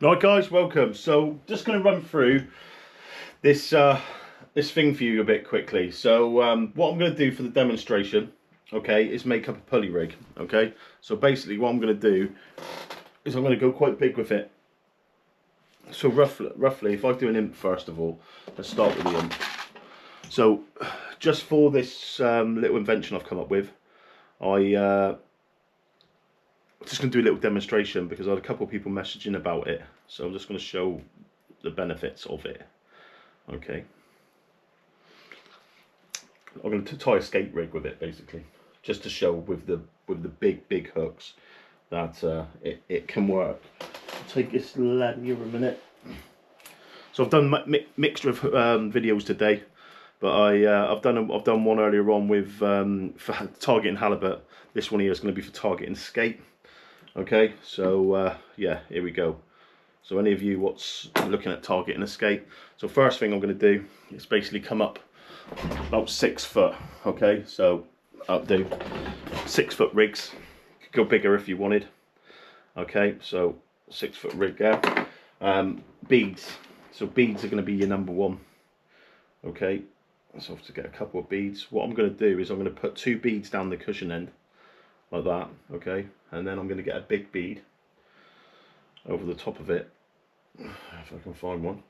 Right guys, welcome. So just going to run through this this thing for you a bit quickly. So what I'm going to do for the demonstration, okay, is make up a pulley rig. Okay, so basically what I'm going to do is I'm going to go quite big with it. So roughly if I do an imp first of all, let's start with the imp. So just for this little invention I've come up with, I'm just going to do a little demonstration because I had a couple of people messaging about it. So I'm just going to show the benefits of it. Okay. I'm going to tie a skate rig with it basically, just to show with the big hooks that it can work. I'll take this lead here a minute. So I've done mixture of videos today, but I've done one earlier on with for targeting halibut. This one here is going to be for targeting skate. Okay, so yeah, here we go. So any of you what's looking at targeting a skate, so first thing I'm going to do is basically come up about 6 foot. Okay, so I'll do 6 foot rigs. Could go bigger if you wanted. Okay, so 6 foot rig there. Beads. So beads are going to be your number one. Okay, so I have to get a couple of beads. What I'm going to do is I'm going to put 2 beads down the cushion end. Like that, okay, and then I'm going to get a big bead over the top of it, if I can find one.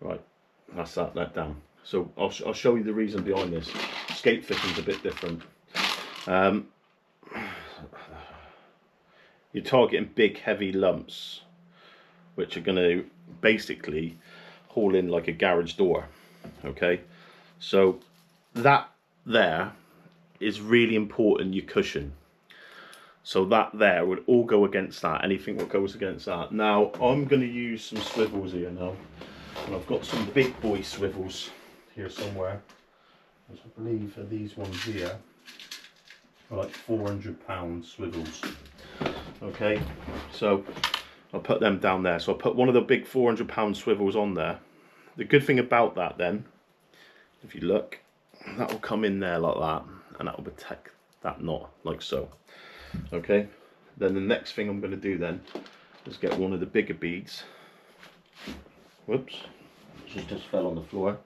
Right, that's that down. So I'll show you the reason behind this. Skate fishing's a bit different. You're targeting big heavy lumps, which are going to basically haul in like a garage door. Okay, so that there is really important, your cushion. So that there would all go against that, anything that goes against that. Now I'm going to use some swivels here now, and I've got some big boy swivels here somewhere. As I believe are these ones here are like 400-pound swivels. Okay, so I'll put them down there. So I'll put one of the big 400-pound swivels on there. The good thing about that then, if you look, that will come in there like that, and that will protect that knot like so. Okay, then the next thing I'm going to do then is get one of the bigger beads. Whoops, she just fell on the floor,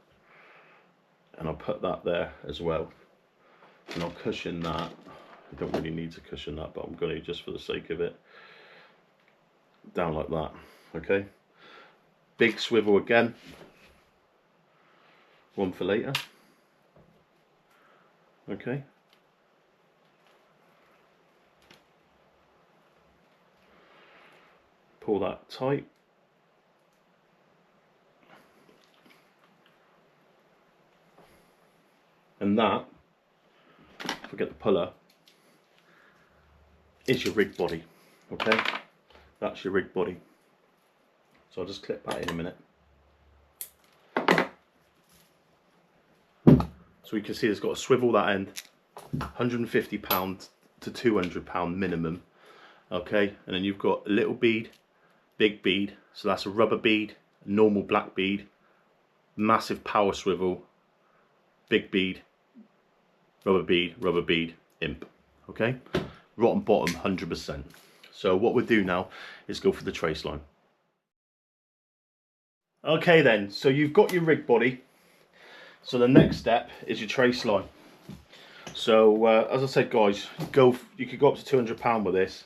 and I'll put that there as well, and I'll cushion that. I don't really need to cushion that, but I'm going to, just for the sake of it, down like that. Okay, big swivel again, one for later. Okay, pull that tight. And that, forget the puller, is your rig body. Okay, that's your rig body. So I'll just clip that in a minute. So you can see it's got a swivel that end, 150 pound to 200 pound minimum. Okay, and then you've got a little bead, big bead, so that's a rubber bead, normal black bead, massive power swivel, big bead, rubber bead, imp. Okay, rotten bottom 100%. So what we'll do now is go for the trace line. Okay then, so you've got your rig body. So the next step is your trace line. So as I said guys, you could go up to 200 pound with this.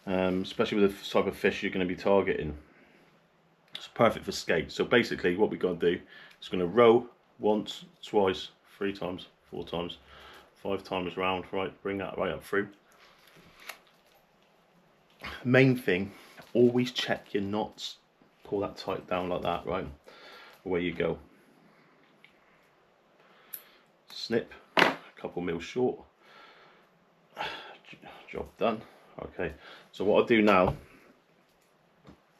Especially with the type of fish you're going to be targeting. It's perfect for skate. So basically what we've got to do is going to row once, twice, 3 times, 4 times, 5 times round, right, bring that right up through. Main thing, always check your knots. Pull that tight down like that, right, away you go. Snip, a couple mil short, job done. Okay, so what I'll do now,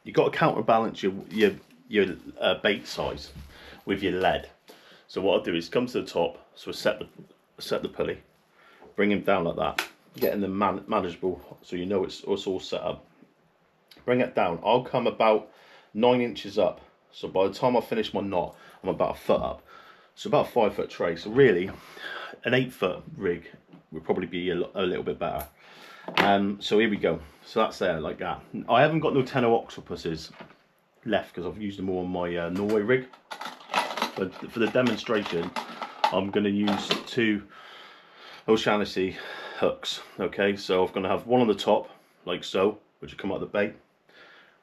you've got to counterbalance your bait size with your lead. So what I'll do is come to the top, so set the pulley, bring him down like that, getting them manageable, so you know it's all set up. Bring it down. I'll come about 9 inches up. So by the time I finish my knot, I'm about 1 foot up. So about a 5 foot tray. So really, an 8 foot rig would probably be a little bit better. So here we go. So that's there like that. I haven't got no 10 octopuses left because I've used them all on my Norway rig. But for the demonstration, I'm going to use 2 O'Shaughnessy hooks. Okay, so I'm going to have one on the top, like so, which will come out of the bait.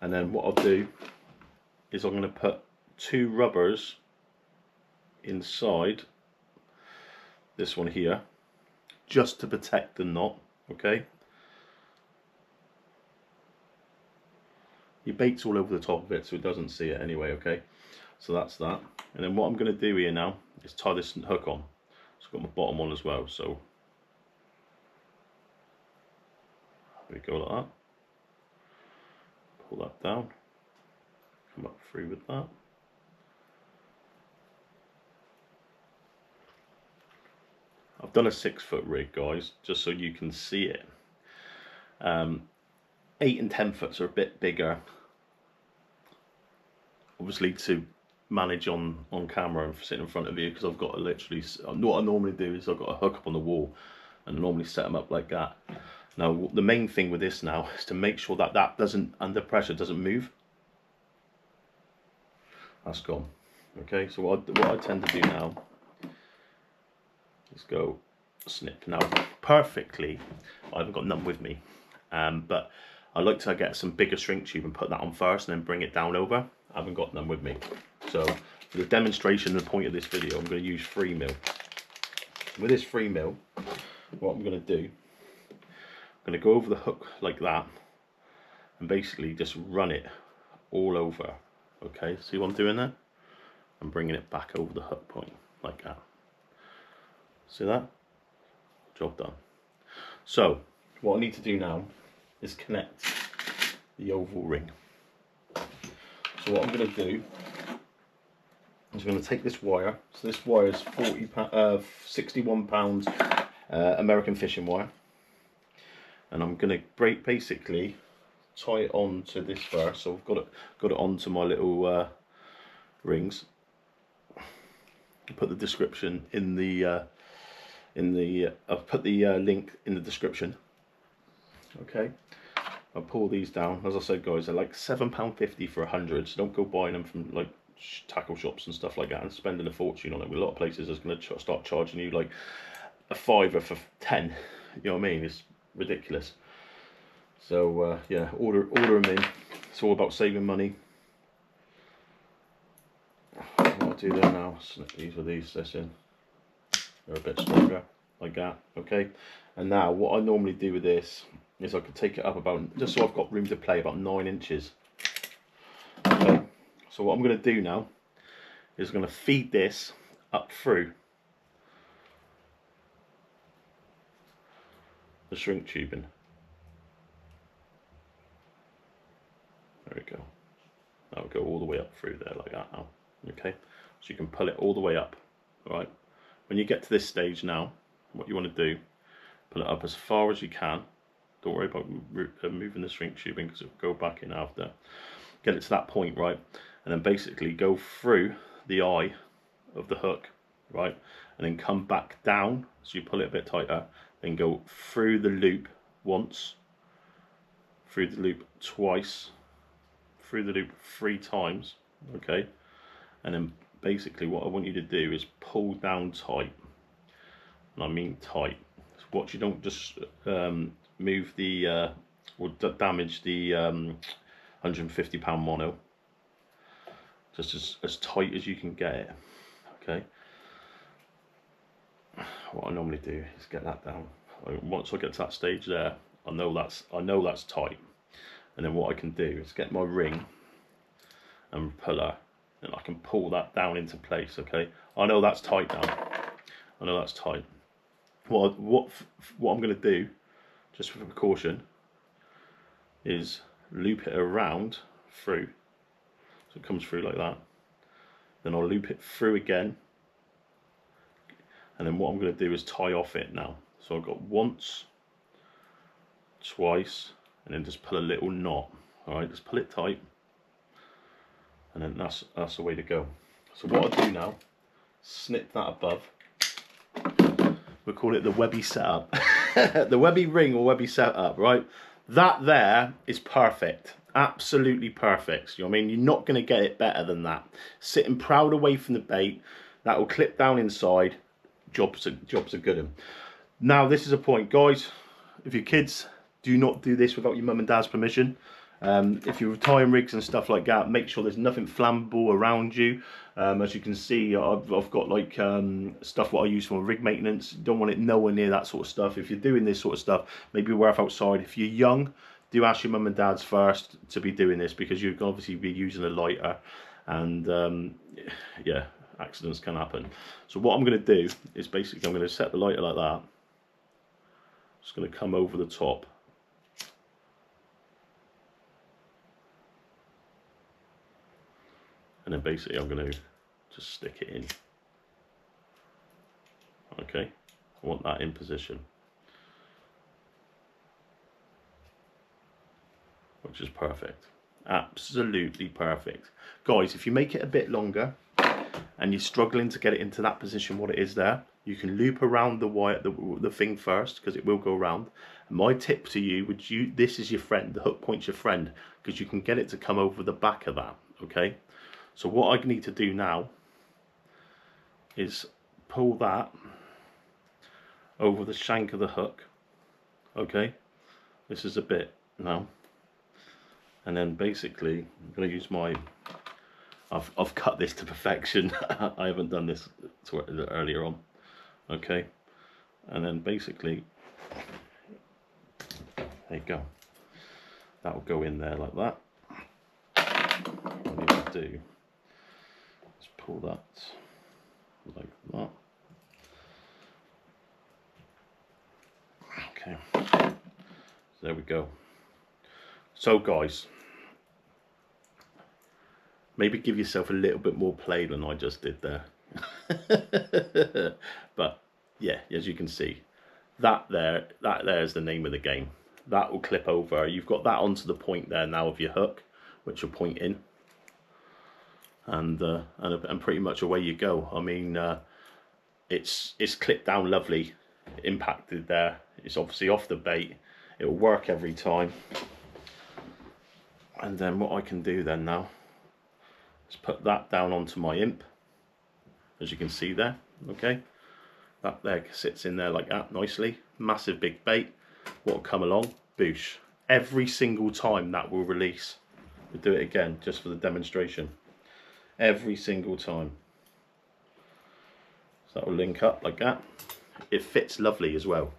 And then what I'll do is I'm going to put 2 rubbers inside this one here, just to protect the knot. Okay. Your bait's all over the top of it, so it doesn't see it anyway. Okay. So that's that. And then what I'm going to do here now is tie this hook on. So I've got my bottom on as well. So there we go like that. Pull that down. Come up through with that. I've done a 6-foot rig, guys, just so you can see it. 8 and 10 foots are a bit bigger, obviously, to manage on camera and sitting in front of you, because I've got to literally, what I normally do is I've got a hook up on the wall and I normally set them up like that. Now the main thing with this now is to make sure that that doesn't, under pressure, doesn't move. That's gone. Okay, so what I tend to do now is go snip. Now perfectly, I haven't got none with me, but I like to get some bigger shrink tube and put that on first and then bring it down over. I haven't got none with me. So for the demonstration, the point of this video, I'm going to use 3mm. With this 3mm, what I'm going to do, I'm going to go over the hook like that and basically just run it all over. Okay, see what I'm doing there? I'm bringing it back over the hook point like that. See that? Job done. So what I need to do now is connect the oval ring. So what I'm going to do is I'm going to take this wire. So this wire is 61 pounds American fishing wire, and I'm going to basically tie it on to this first. So I've got it onto my little rings. I'll put the description in the I'll put the link in the description. Okay, I'll pull these down. As I said, guys, they're like £7.50 for 100, so don't go buying them from like tackle shops and stuff like that and spending a fortune on it. A lot of places are going to start charging you like a £5 for 10. You know what I mean? It's ridiculous. So yeah, order them in. It's all about saving money. What I'll do there now, snip these with these in. They're a bit stronger, like that. Okay, and now what I normally do with this is I could take it up about, just so I've got room to play, about 9 inches. Okay, so what I'm going to do now is I'm going to feed this up through the shrink tubing. There we go. That will go all the way up through there like that now. Okay, so you can pull it all the way up. All right. When you get to this stage now, what you want to do, pull it up as far as you can. Don't worry about moving the shrink tubing because it'll go back in after. Get it to that point, right? And then basically go through the eye of the hook, right? And then come back down, so you pull it a bit tighter. Then go through the loop once, through the loop twice, through the loop 3 times, okay? And then basically what I want you to do is pull down tight. And I mean tight. Watch you don't just move the or damage the £150 mono. Just as tight as you can get it. Okay. What I normally do is get that down. Once I get to that stage there, I know that's tight. And then what I can do is get my ring and puller, and I can pull that down into place. Okay. I know that's tight now. I know that's tight. What I'm going to do, just for precaution, is loop it around through, so it comes through like that. Then I'll loop it through again, and then what I'm going to do is tie off it now. So I've got once, twice, and then just pull a little knot. All right, just pull it tight, and then that's the way to go. So what I do now, snip that above. We'll call it the Webby setup. the Webby ring or Webby setup, right? That there is perfect. Absolutely perfect. You know what I mean? You're not going to get it better than that. Sitting proud away from the bait. That will clip down inside. Jobs are good 'un. Now, this is a point, guys. If your kids, do not do this without your mum and dad's permission. If you're tying rigs and stuff like that, make sure there's nothing flammable around you. As you can see, I've got like stuff what I use for rig maintenance. Don't want it nowhere near that sort of stuff. If you're doing this sort of stuff, maybe work outside. If you're young, do ask your mum and dad's first to be doing this, because you can obviously be using a lighter, and yeah, accidents can happen. So what I'm going to do is basically I'm going to set the lighter like that. Just going to come over the top. And then basically I'm going to just stick it in. Okay, I want that in position. Which is perfect. Absolutely perfect. Guys, if you make it a bit longer and you're struggling to get it into that position what it is there, you can loop around the wire, the thing first, because it will go around. And my tip to you, this is your friend, the hook point's your friend, because you can get it to come over the back of that, okay? So what I need to do now is pull that over the shank of the hook, okay? This is a bit now. And then basically, I'm going to use my, I've cut this to perfection. I haven't done this earlier on, okay? And then basically, there you go. That will go in there like that. What I need to do is pull that like that. Okay, so there we go. So guys, maybe give yourself a little bit more play than I just did there. But yeah, as you can see, that there is the name of the game. That will clip over. You've got that onto the point there now of your hook, which will point in, and pretty much away you go. I mean, it's clipped down lovely, impacted there. It's obviously off the bait. It will work every time. And then what I can do then now is put that down onto my imp, as you can see there, okay? That there sits in there like that nicely. Massive big bait. What will come along? Boosh. Every single time that will release. We'll do it again just for the demonstration. Every single time. So that will link up like that. It fits lovely as well.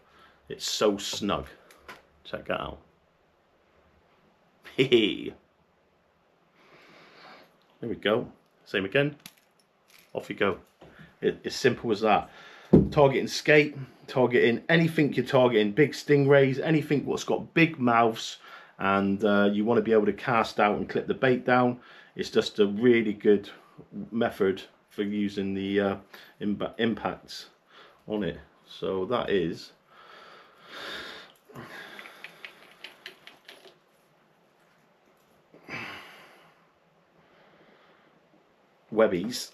It's so snug. Check that out. There we go. Same again. Off you go. It's simple as that. Targeting skate, targeting anything you're targeting, big stingrays, anything what's got big mouths, and you want to be able to cast out and clip the bait down. It's just a really good method for using the impacts on it. So that is Webby'S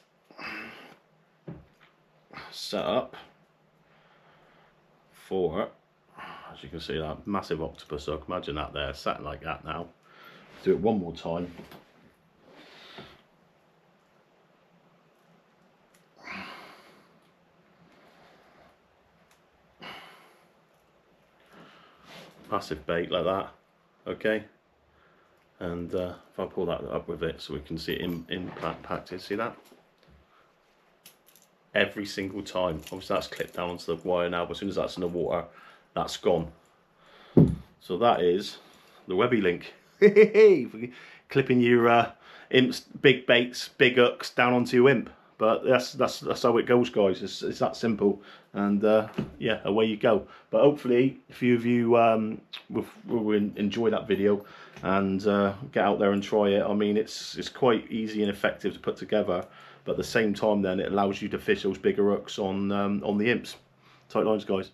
set up for, as you can see, that massive octopus hook. Imagine that there, sat like that now. Do it one more time. Massive bait like that, okay? And if I pull that up with it so we can see it impacted, see that? Every single time. Obviously that's clipped down onto the wire now, but as soon as that's in the water, that's gone. So that is the Webby link. Clipping your imps, big baits, big hooks down onto your imp. But that's how it goes, guys. It's that simple, and yeah, away you go. But hopefully a few of you will enjoy that video and get out there and try it. I mean, it's quite easy and effective to put together, but at the same time then it allows you to fish those bigger hooks on the imps. Tight lines, guys.